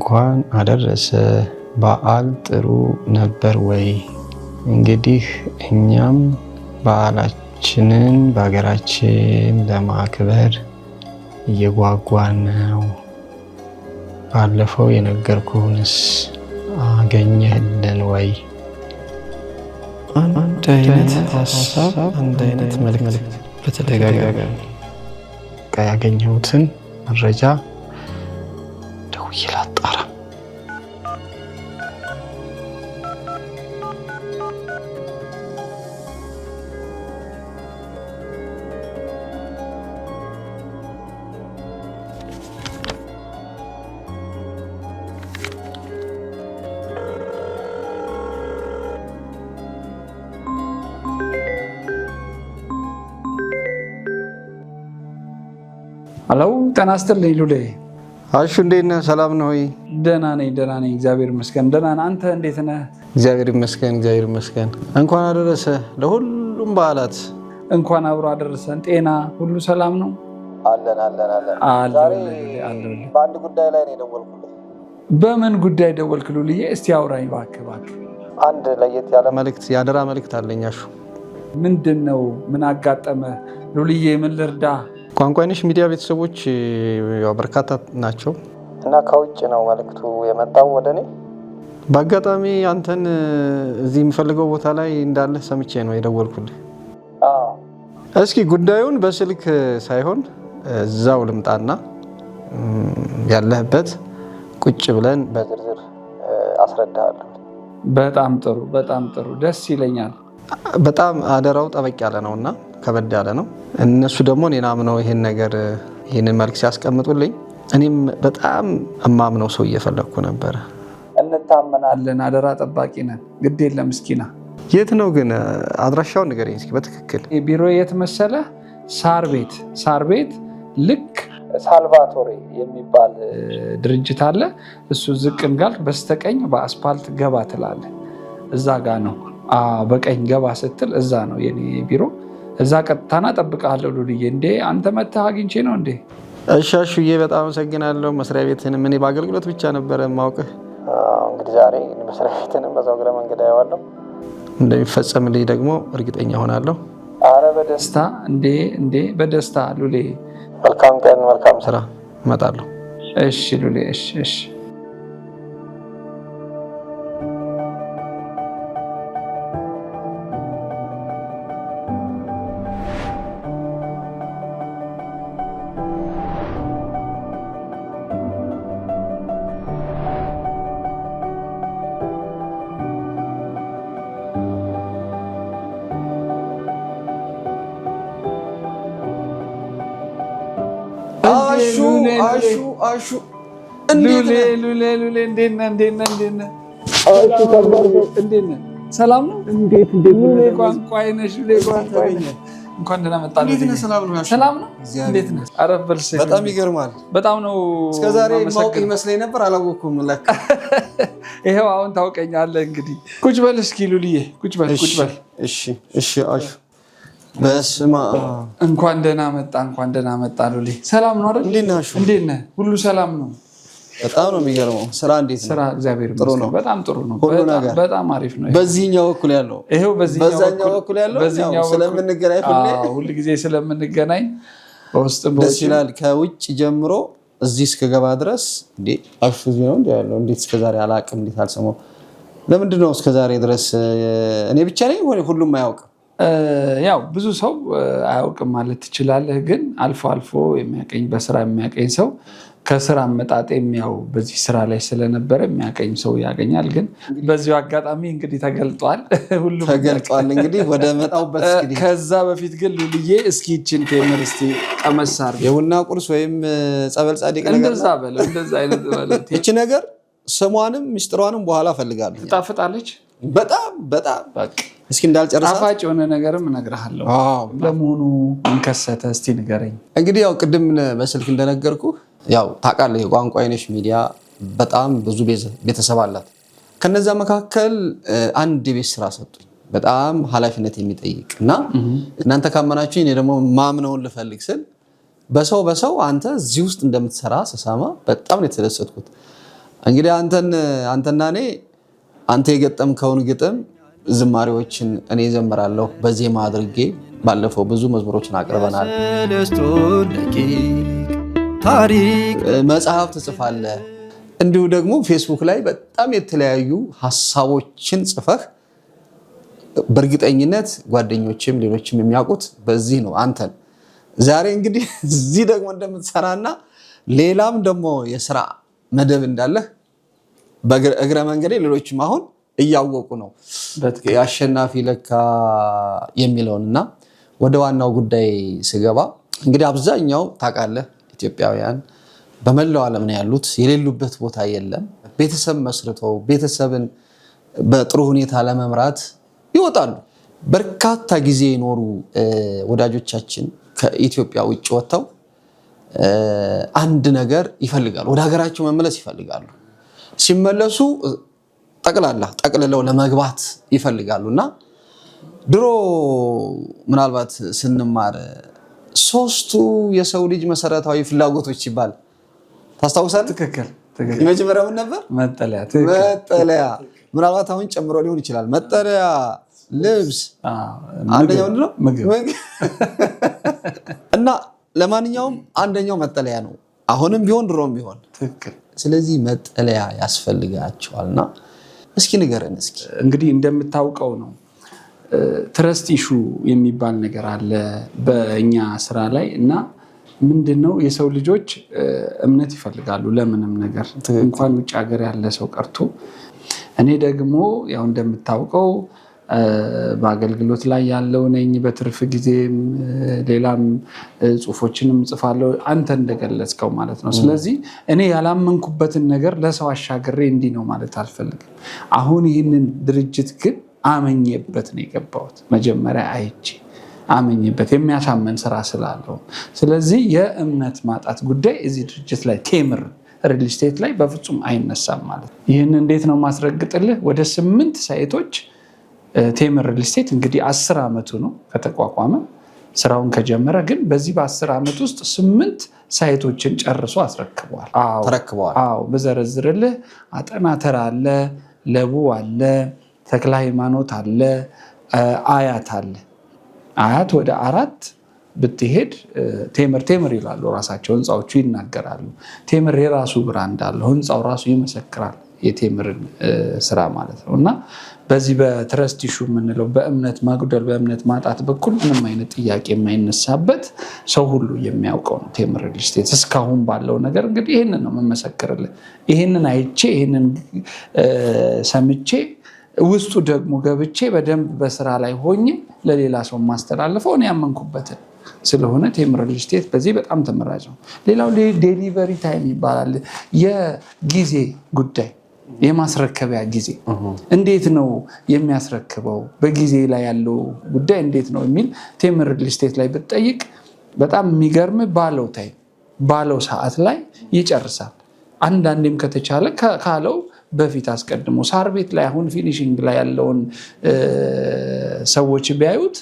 እንኳን አደረሰ። በዓል ጥሩ ነበር ወይ? እንግዲህ እኛም በዓላችንን በሀገራችን ለማክበር እየጓጓን ነው። ባለፈው የነገርኩህንስ አገኘህልን ወይ? አንድ አይነት ሀሳብ፣ አንድ አይነት መልእክት በተደጋጋሚ ያገኘሁትን መረጃ ደውዬ ላጣራ። ሄሎ ጤና ይስጥልኝ ሉሌ። አሹ እንዴት ነህ? ሰላም ነው ወይ? ደህና ነኝ እግዚአብሔር ይመስገን። ደህና ነህ? አንተ እንዴት ነህ? እግዚአብሔር ይመስገን። እንኳን አደረሰ ለሁሉም በዓላት። እንኳን አብሮ አደረሰን። ጤና ሁሉ ሰላም ነው? አለን። ዛሬ በአንድ ጉዳይ ላይ ነው የደወልኩልህ። በምን ጉዳይ ደወልክ ሉልዬ? እስቲ አውራኝ እባክህ። አንድ ለየት ያለ መልእክት፣ የአደራ መልእክት አለኝ አሹ። ምንድን ነው? ምን አጋጠመ ሉልዬ? ምን ልርዳ? ቋንቋ አይነሽ ሚዲያ ቤተሰቦች በርካታ ናቸው እና ከውጭ ነው መልእክቱ የመጣው ወደ እኔ። በአጋጣሚ አንተን እዚህ የምፈልገው ቦታ ላይ እንዳለህ ሰምቼ ነው የደወልኩልህ። እስኪ ጉዳዩን በስልክ ሳይሆን እዛው ልምጣና ያለህበት ቁጭ ብለን በዝርዝር አስረዳሃለሁ። በጣም ጥሩ ደስ ይለኛል። በጣም አደራው ጠበቅ ያለ ነውና ከበድ ያለ ነው። እነሱ ደግሞ እኔን አምነው ይሄንን መልክ ሲያስቀምጡልኝ እኔም በጣም እማምነው ሰው እየፈለግኩ ነበረ። እንታመናለን፣ አደራ ጠባቂ ነን። ግድ የለም እስኪና። የት ነው ግን አድራሻውን ንገረኝ እስኪ በትክክል። ቢሮ የት መሰለህ? ሳር ቤት ልክ ሳልቫቶሬ የሚባል ድርጅት አለ። እሱ ዝቅ እንዳልክ በስተቀኝ በአስፓልት ገባ ትላለህ። እዛ ጋ ነው። በቀኝ ገባ ስትል እዛ ነው የኔ ቢሮ። እዛ ቀጥታና ጠብቃለሁ ሉልዬ። እንዴ አንተ መተህ አግኝቼ ነው እንዴ? እሺ አሹዬ በጣም አመሰግናለሁ። መስሪያ ቤትህንም እኔ በአገልግሎት ብቻ ነበረ የማውቅህ። እንግዲህ ዛሬ መስሪያ ቤትህንም በዛው እግረ መንገድ አየዋለሁ። እንደሚፈጸምልኝ ደግሞ እርግጠኛ ሆናለሁ። አረ በደስታ እንዴ በደስታ ሉሌ። መልካም ቀን፣ መልካም ስራ። እመጣለሁ። እሺ ሉሌ። እሺ አሹ ሉሌ እንዴት ነህ? ሰላም ነው? እንዴት ቋንቋ አይነሽ ሉሌ እንኳን ደህና መጣህ። ሰላም ነው? እንዴት ነህ? አረፍ በል። በጣም ይገርማል። በጣም ነው። እስከዛሬ ማውቅ ይመስለኝ ነበር፣ አላወኩም ለካ። ይሄው አሁን ታውቀኛለህ። እንግዲህ ቁጭ በል እስኪ ሉልዬ፣ ቁጭ በል። እሺ አሹ በስማ እንኳን ደህና መጣ ሉሌ። ሰላም ነው አይደል? እንዴት ነህ? ሁሉ ሰላም ነው? በጣም ነው የሚገርመው። ስራ እንዴት ነው? ስራ እግዚአብሔር ይመስገን በጣም ጥሩ ነው። በጣም አሪፍ ነው። በዚህኛው በኩል ያለው ይሄው በዛኛው በኩል ያለው ስለምንገናኝ ሁሉ ጊዜ ስለምንገናኝ በውስጥም ደስ ይላል። ከውጭ ጀምሮ እዚህ እስከገባ ድረስ እንዴ አሹ እዚህ ነው እንዴ ያለው? እንዴት እስከዛሬ አላውቅም፣ እንዴት አልሰማው? ለምንድን ነው እስከዛሬ ድረስ እኔ ብቻ ነኝ ወይ ሁሉም አያውቅም? ያው ብዙ ሰው አያውቅም ማለት ትችላለህ። ግን አልፎ አልፎ የሚያቀኝ በስራ የሚያቀኝ ሰው ከስራ አመጣጤም ያው በዚህ ስራ ላይ ስለነበረ የሚያቀኝ ሰው ያገኛል። ግን በዚሁ አጋጣሚ እንግዲህ ተገልጧል። ሁሉም ተገልጧል። እንግዲህ ወደ መጣውበት እንግዲህ ከዛ በፊት ግን ሉልዬ እስኪ ይችን ቴምር እስቲ ቀመሳር የቡና ቁርስ ወይም ጸበል ጻድቅ ነገር እንደዛ አይነት ማለት እቺ ነገር ስሟንም ምስጥሯንም በኋላ ፈልጋለሁ። ትጣፍጣለች በጣም በቃ እስኪ እንዳልጨርሳ ጣፋጭ የሆነ ነገርም እነግርሃለሁ። ለመሆኑ ምን ከሰተ እስቲ ንገረኝ። እንግዲህ ያው ቅድም በስልክ እንደነገርኩ ያው ታውቃለህ የቋንቋ አይነሽ ሚዲያ በጣም ብዙ ቤተሰብ አላት። ከነዛ መካከል አንድ የቤት ስራ ሰጡኝ፣ በጣም ኃላፊነት የሚጠይቅ እና እናንተ ካመናችሁ እኔ ደግሞ ማምነውን ልፈልግ ስል በሰው አንተ እዚህ ውስጥ እንደምትሰራ ስሰማ በጣም ነው የተደሰትኩት። እንግዲህ አንተና እኔ አንተ የገጠምከውን ግጥም ዝማሬዎችን እኔ ዘምራለሁ በዜማ አድርጌ ባለፈው ብዙ መዝሙሮችን አቅርበናል። መጽሐፍ ትጽፋለህ፣ እንዲሁ ደግሞ ፌስቡክ ላይ በጣም የተለያዩ ሀሳቦችን ጽፈህ በእርግጠኝነት ጓደኞችም ሌሎችም የሚያውቁት በዚህ ነው አንተን። ዛሬ እንግዲህ እዚህ ደግሞ እንደምትሰራና ሌላም ደግሞ የስራ መደብ እንዳለህ በእግረ መንገዴ ሌሎችም አሁን እያወቁ ነው የአሸናፊ ለካ የሚለውንና ወደ ዋናው ጉዳይ ስገባ እንግዲህ አብዛኛው ታውቃለህ ኢትዮጵያውያን በመላው ዓለም ነው ያሉት፣ የሌሉበት ቦታ የለም። ቤተሰብ መስርተው ቤተሰብን በጥሩ ሁኔታ ለመምራት ይወጣሉ። በርካታ ጊዜ የኖሩ ወዳጆቻችን ከኢትዮጵያ ውጭ ወጥተው አንድ ነገር ይፈልጋሉ፣ ወደ ሀገራቸው መመለስ ይፈልጋሉ። ሲመለሱ ጠቅልለው ለመግባት ይፈልጋሉና ድሮ ምናልባት ስንማር 3ቱ የሰው ልጅ መሰረታዊ ፍላጎቶች ሲባል ታስታውሳለህ? ትክክል። የመጀመሪያው ምን ነበር? መጠለያ። ምናልባት አሁን ጨምሮ ሊሆን ይችላል። መጠለያ፣ ልብስ፣ አንደኛው ምንድነው? ምግብ። እና ለማንኛውም አንደኛው መጠለያ ነው፣ አሁንም ቢሆን ድሮም ቢሆን። ትክክል። ስለዚህ መጠለያ ያስፈልጋቸዋልና እስኪ ንገረን። እስኪ እንግዲህ እንደምታውቀው ነው ትረስት ኢሹ የሚባል ነገር አለ በእኛ ስራ ላይ እና ምንድነው የሰው ልጆች እምነት ይፈልጋሉ ለምንም ነገር እንኳን ውጭ ሀገር ያለ ሰው ቀርቶ። እኔ ደግሞ ያው እንደምታውቀው በአገልግሎት ላይ ያለው ነኝ። በትርፍ ጊዜም ሌላም ጽሁፎችንም ጽፋለሁ አንተ እንደገለጽከው ማለት ነው። ስለዚህ እኔ ያላመንኩበትን ነገር ለሰው አሻግሬ እንዲህ ነው ማለት አልፈልግም። አሁን ይህንን ድርጅት ግን አመኘበት ነው የገባሁት። መጀመሪያ አይቼ አመኘበት የሚያሳመን ስራ ስላለው። ስለዚህ የእምነት ማጣት ጉዳይ እዚህ ድርጅት ላይ ቴምር ሪል ስቴት ላይ በፍጹም አይነሳም ማለት ነው። ይህን እንዴት ነው ማስረግጥልህ? ወደ 8 ሳይቶች ቴምር ሪል ስቴት እንግዲህ 10 ዓመቱ ነው ከተቋቋመ ስራውን ከጀመረ። ግን በዚህ በ10 ዓመት ውስጥ 8 ሳይቶችን ጨርሶ አስረክበዋል። አዎ በዘረዝርልህ አጠናተር አለ፣ ለቡ አለ፣ ተክለ ሃይማኖት አለ፣ አያት አለ። አያት ወደ 4 ብትሄድ ቴምር ይላሉ ራሳቸው፣ ህንፃዎቹ ይናገራሉ። ቴምር የራሱ ብራንድ አለው፣ ህንፃው ራሱ ይመሰክራል የቴምርን ስራ ማለት ነው። እና በዚህ በትረስት ኢሹ የምንለው በእምነት ማጉደል በእምነት ማጣት በኩል ምንም አይነት ጥያቄ የማይነሳበት ሰው ሁሉ የሚያውቀው ነው ቴምር ሪል ስቴት። እስካሁን ባለው ነገር እንግዲህ ይህንን ነው የምመሰክርልህ። ይህንን አይቼ ይህንን ሰምቼ ውስጡ ደግሞ ገብቼ በደንብ በስራ ላይ ሆኜ ለሌላ ሰው ማስተላልፈው እኔ ያመንኩበትን ስለሆነ ቴምር ሪል ስቴት በዚህ በጣም ተመራጭ ነው። ሌላው ዴሊቨሪ ታይም ይባላል። የጊዜ ጉዳይ፣ የማስረከቢያ ጊዜ እንዴት ነው የሚያስረክበው፣ በጊዜ ላይ ያለው ጉዳይ እንዴት ነው የሚል ቴምር ሪል ስቴት ላይ ብትጠይቅ በጣም የሚገርም ባለው ሰዓት ላይ ይጨርሳል። አንዳንዴም ከተቻለ ካለው በፊት አስቀድሞ ሳር ቤት ላይ አሁን ፊኒሽንግ ላይ ያለውን ሰዎች ቢያዩት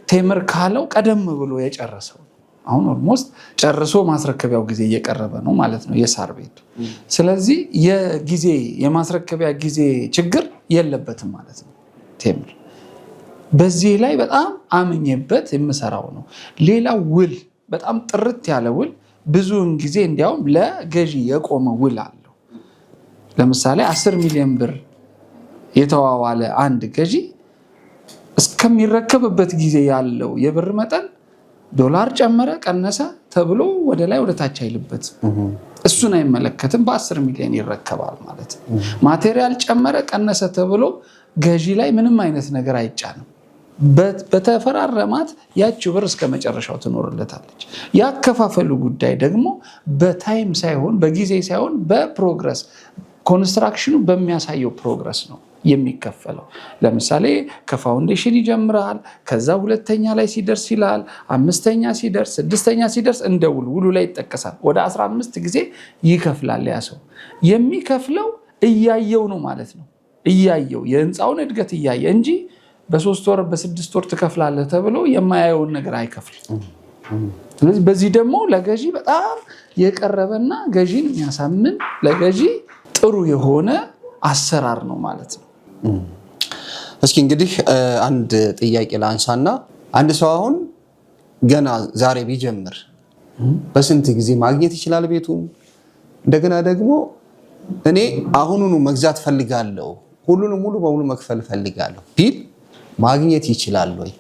ቴምር ካለው ቀደም ብሎ የጨረሰው አሁን ኦልሞስት ጨርሶ ማስረከቢያው ጊዜ እየቀረበ ነው ማለት ነው የሳር ቤቱ። ስለዚህ የማስረከቢያ ጊዜ ችግር የለበትም ማለት ነው ቴምር። በዚህ ላይ በጣም አምኜበት የምሰራው ነው። ሌላው ውል፣ በጣም ጥርት ያለ ውል፣ ብዙውን ጊዜ እንዲያውም ለገዢ የቆመ ውል አለው። ለምሳሌ 10 ሚሊዮን ብር የተዋዋለ አንድ ገዢ እስከሚረከብበት ጊዜ ያለው የብር መጠን ዶላር ጨመረ ቀነሰ ተብሎ ወደ ላይ ወደ ታች አይልበትም። እሱን አይመለከትም። በ10 ሚሊዮን ይረከባል ማለት ነው። ማቴሪያል ጨመረ ቀነሰ ተብሎ ገዢ ላይ ምንም አይነት ነገር አይጫንም። በተፈራረማት ያቺው ብር እስከ መጨረሻው ትኖርለታለች። ያከፋፈሉ ጉዳይ ደግሞ በታይም ሳይሆን በጊዜ ሳይሆን በፕሮግረስ ኮንስትራክሽኑ በሚያሳየው ፕሮግረስ ነው የሚከፈለው። ለምሳሌ ከፋውንዴሽን ይጀምራል፣ ከዛ 2ኛ ላይ ሲደርስ ይላል፣ 5ኛ ሲደርስ፣ 6ኛ ሲደርስ እንደ ውሉ ላይ ይጠቀሳል። ወደ 15 ጊዜ ይከፍላል። ያ ሰው የሚከፍለው እያየው ነው ማለት ነው። እያየው የህንፃውን እድገት እያየ እንጂ በ3 ወር በ6 ወር ትከፍላለህ ተብሎ የማያየውን ነገር አይከፍልም። ስለዚህ በዚህ ደግሞ ለገዢ በጣም የቀረበና ገዢን የሚያሳምን ለገዢ ጥሩ የሆነ አሰራር ነው ማለት ነው። እስኪ እንግዲህ አንድ ጥያቄ ላንሳና አንድ ሰው አሁን ገና ዛሬ ቢጀምር በስንት ጊዜ ማግኘት ይችላል ቤቱን? እንደገና ደግሞ እኔ አሁኑኑ መግዛት ፈልጋለሁ፣ ሁሉንም ሙሉ በሙሉ መክፈል ፈልጋለሁ ቢል ማግኘት ይችላል ወይ?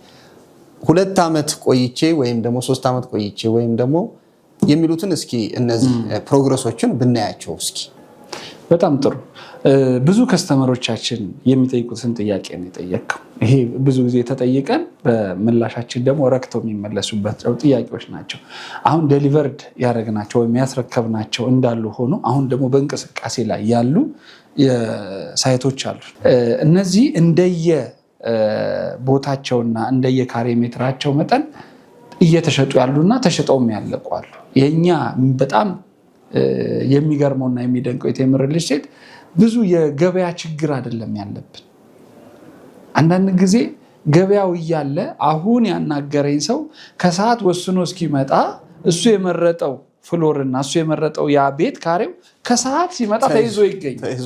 2 ዓመት ቆይቼ ወይም ደግሞ 3 ዓመት ቆይቼ ወይም ደግሞ የሚሉትን እስኪ እነዚህ ፕሮግረሶችን ብናያቸው እስኪ። በጣም ጥሩ። ብዙ ከስተመሮቻችን የሚጠይቁትን ጥያቄ ነው የጠየቅከው። ይሄ ብዙ ጊዜ ተጠይቀን በምላሻችን ደግሞ ረክተው የሚመለሱበት ጥያቄዎች ናቸው። አሁን ዴሊቨርድ ያደረግናቸው ወይም ያስረከብናቸው እንዳሉ ሆኖ አሁን ደግሞ በእንቅስቃሴ ላይ ያሉ ሳይቶች አሉ። እነዚህ እንደየ ቦታቸውና እንደየ ካሬ ሜትራቸው መጠን እየተሸጡ ያሉና ተሸጠውም ያለቋሉ። የኛ በጣም የሚገርመውና የሚደንቀው የቴምር ሪል እስቴት ብዙ የገበያ ችግር አይደለም ያለብን። አንዳንድ ጊዜ ገበያው እያለ አሁን ያናገረኝ ሰው ከሰዓት ወስኖ እስኪመጣ እሱ የመረጠው ፍሎርና እሱ የመረጠው ያ ቤት ካሬው ከሰዓት ሲመጣ ተይዞ ይገኛል።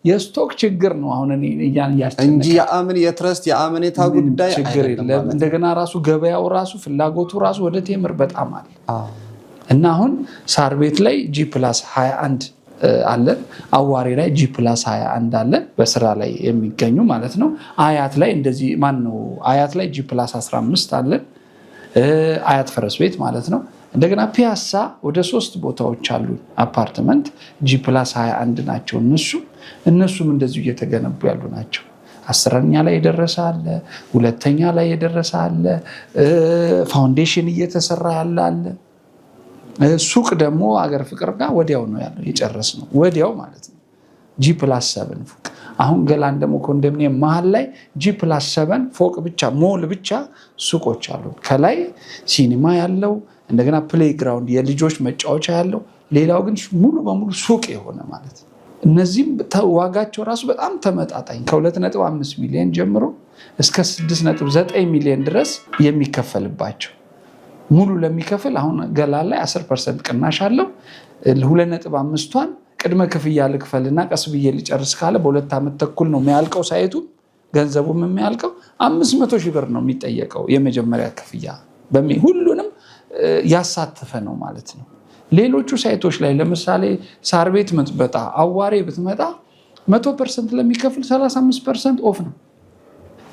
የስቶክ ችግር ነው አሁን እንጂ የትረስት የአመኔታ ጉዳይ ችግር የለም። እንደገና ራሱ ገበያው ራሱ ፍላጎቱ ራሱ ወደ ቴምር በጣም አለ እና አሁን ሳር ቤት ላይ G+21 አለን፣ አዋሬ ላይ G+21 አለን በስራ ላይ የሚገኙ ማለት ነው። አያት ላይ እንደዚህ አያት ላይ G+15 አለን፣ አያት ፈረስ ቤት ማለት ነው። እንደገና ፒያሳ ወደ 3 ቦታዎች አሉ አፓርትመንት G+21 ናቸው። እነሱም እንደዚሁ እየተገነቡ ያሉ ናቸው። 10ኛ ላይ የደረሰ አለ፣ 2ኛ ላይ የደረሰ አለ፣ ፋውንዴሽን እየተሰራ ያለ አለ። ሱቅ ደግሞ አገር ፍቅር ጋር ወዲያው ነው ያለው የጨረስነው ወዲያው ማለት ነው። G+7 ፎቅ አሁን ገላን ደግሞ ኮንዶሚኒየም መሀል ላይ G+7 ፎቅ ብቻ ሞል ብቻ ሱቆች አሉ። ከላይ ሲኒማ ያለው እንደገና ፕሌይ ግራውንድ የልጆች መጫወቻ ያለው፣ ሌላው ግን ሙሉ በሙሉ ሱቅ የሆነ ማለት ነው። እነዚህም ዋጋቸው ራሱ በጣም ተመጣጣኝ ከ2.5 ሚሊዮን ጀምሮ እስከ 6.9 ሚሊዮን ድረስ የሚከፈልባቸው ሙሉ ለሚከፍል አሁን ገላን ላይ 10% ቅናሽ አለው። 2.5ቷን ቅድመ ክፍያ ልክፈልና ቀስ ብዬ ልጨርስ ካለ በ2 ዓመት ተኩል ነው የሚያልቀው ሳይቱ። ገንዘቡም የሚያልቀው 500 ሺህ ብር ነው የሚጠየቀው የመጀመሪያ ክፍያ ሁሉንም ያሳተፈ ነው ማለት ነው። ሌሎቹ ሳይቶች ላይ ለምሳሌ ሳር ቤት ብትመጣ፣ አዋሬ ብትመጣ 100% ለሚከፍል 35% ኦፍ ነው።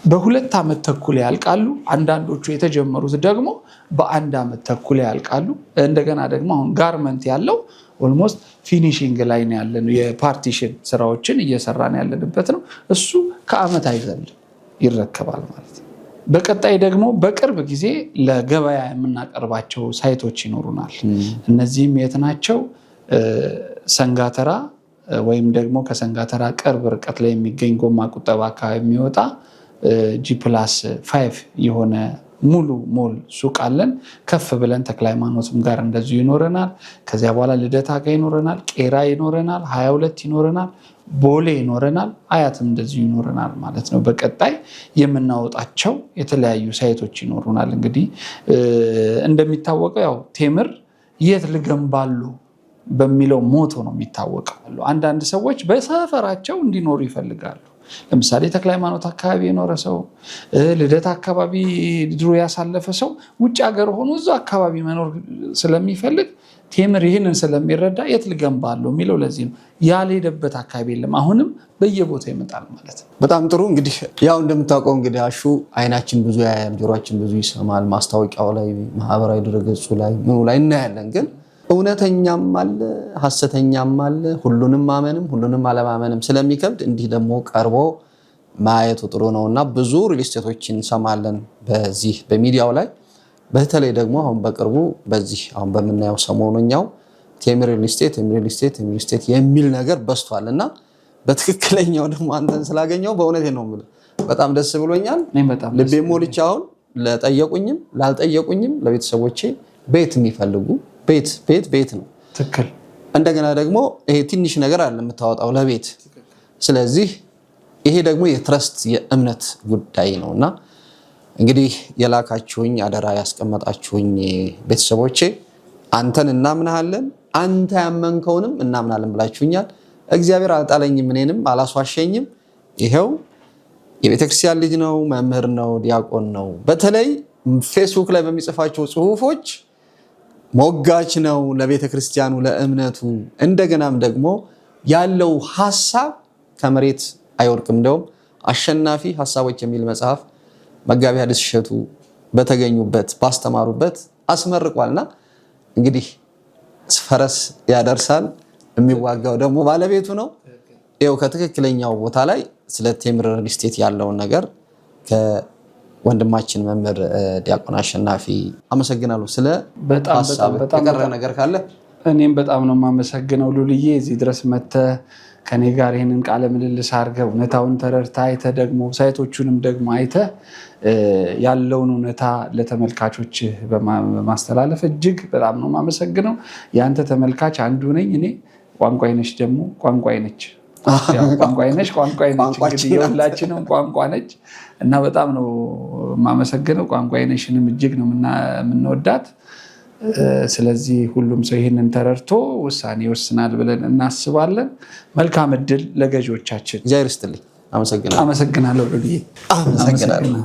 በ2 ዓመት ተኩል ያልቃሉ። አንዳንዶቹ የተጀመሩት ደግሞ በ1 ዓመት ተኩል ያልቃሉ። እንደገና ደግሞ አሁን ጋርመንት ያለው ኦልሞስት ፊኒሺንግ ላይ ነው ያለነው። የፓርቲሽን ስራዎችን እየሰራን ያለንበት ነው። እሱ ከዓመት አይዘልም ይረከባል ማለት ነው። በቀጣይ ደግሞ በቅርብ ጊዜ ለገበያ የምናቀርባቸው ሳይቶች ይኖሩናል። እነዚህም የት ናቸው? ሰንጋተራ ወይም ደግሞ ከሰንጋተራ ቅርብ ርቀት ላይ የሚገኝ ጎማ ቁጠባ አካባቢ የሚወጣ G+5 የሆነ ሙሉ ሞል ሱቅ አለን። ከፍ ብለን ተክለ ሃይማኖትም ጋር እንደዚሁ ይኖረናል። ከዚያ በኋላ ልደታ ጋር ይኖረናል፣ ቄራ ይኖረናል፣ 22 ይኖረናል፣ ቦሌ ይኖረናል፣ አያትም እንደዚሁ ይኖረናል ማለት ነው። በቀጣይ የምናወጣቸው የተለያዩ ሳይቶች ይኖሩናል። እንግዲህ እንደሚታወቀው ያው ቴምር የት ልገንባሉ በሚለው ሞቶ ነው የሚታወቀው። አንዳንድ ሰዎች በሰፈራቸው እንዲኖሩ ይፈልጋሉ። ለምሳሌ ተክለ ሃይማኖት አካባቢ የኖረ ሰው፣ ልደታ አካባቢ ድሮ ያሳለፈ ሰው ውጭ ሀገር ሆኖ እዛ አካባቢ መኖር ስለሚፈልግ ቴምር ይህንን ስለሚረዳ የት ልገንባለሁ የሚለው ለዚህ ነው። ያልሄደበት አካባቢ የለም። አሁንም በየቦታው ይመጣል ማለት ነው። በጣም ጥሩ። እንግዲህ ያው እንደምታውቀው እንግዲህ አሹ አይናችን ብዙ ያያል፣ ጆሮአችን ብዙ ይሰማል። ማስታወቂያው ላይ፣ ማህበራዊ ድረገጹ ላይ ምኑ ላይ እናያለን። ግን እውነተኛም አለ ሐሰተኛም አለ። ሁሉንም ማመንም ሁሉንም አለማመንም ስለሚከብድ እንዲህ ደግሞ ቀርቦ ማየቱ ጥሩ ነውና ብዙ ሪል ስቴቶችን እንሰማለን በዚህ በሚዲያው ላይ። በተለይ ደግሞ አሁን በቅርቡ በዚህ አሁን በምናየው ሰሞኑኛው ቴምር ሪል ስቴት የሚል ነገር በስቷልና በትክክለኛው ደግሞ አንተን ስላገኘው በእውነቴ ነው የምልህ በጣም ደስ ብሎኛል። ልቤ ሞልቼ አሁን ለጠየቁኝም ላልጠየቁኝም ለቤተሰቦቼ ቤት የሚፈልጉ ቤት ነው ትክክል። እንደገና ደግሞ ይሄ ትንሽ ነገር አለ የምታወጣው ለቤት። ስለዚህ ይሄ ደግሞ የትረስት የእምነት ጉዳይ ነውና እንግዲህ የላካችሁኝ አደራ ያስቀመጣችሁኝ ቤተሰቦቼ አንተን እናምናለን፣ አንተ ያመንከውንም እናምናለን ብላችሁኛል። እግዚአብሔር አልጣለኝም፣ እኔንም አላስዋሸኝም። ይሄው የቤተክርስቲያን ልጅ ነው፣ መምህር ነው፣ ዲያቆን ነው። በተለይ ፌስቡክ ላይ በሚጽፋቸው ጽሁፎች ሞጋች ነው ለቤተክርስቲያኑ፣ ለእምነቱ። እንደገናም ደግሞ ያለው ሐሳብ ከመሬት አይወርቅም። እንደውም አሸናፊ ሐሳቦች የሚል መጽሐፍ መጋቢ ሐዲስ እሸቱ በተገኙበት ባስተማሩበት አስመርቋልና እንግዲህ ፈረስ ያደርሳል የሚዋጋው ደግሞ ባለቤቱ ነው። ይኸው ከትክክለኛው ቦታ ላይ ስለ ቴምር ሪል ስቴት ያለውን ነገር ከወንድማችን መምህር ዲያቆን አሸናፊ አመሰግናለሁ። ስለ ሐሳብ የቀረ ነገር ካለ እኔም በጣም ነው የማመሰግነው ሉልዬ። እዚህ ድረስ መጥተህ ከኔ ጋር ይህንን ቃለ ምልልስ አድርገህ እውነታውን ተረድተህ አይተህ ደግሞ ሳይቶቹንም ደግሞ አይተህ ያለውን እውነታ ለተመልካቾች በማስተላለፍ እጅግ በጣም ነው የማመሰግነው። የአንተ ተመልካች አንዱ ነኝ እኔ። ቋንቋዬ ነች ደግሞ ቋንቋዬ ነች፣ ቋንቋዬ ነች፣ ቋንቋዬ ነች። እንግዲህ የሁላችንም ቋንቋ ነች እና በጣም ነው የማመሰግነው። ቋንቋዬ ነችንም እጅግ ነው የምንወዳት። ስለዚህ ሁሉም ሰው ይህንን ተረድቶ ውሳኔ ይወስናል ብለን እናስባለን። መልካም እድል ለገዢዎቻችን። እግዚአብሔር ይስጥልኝ። አመሰግናለሁ። አመሰግናለሁ። አመሰግናለሁ።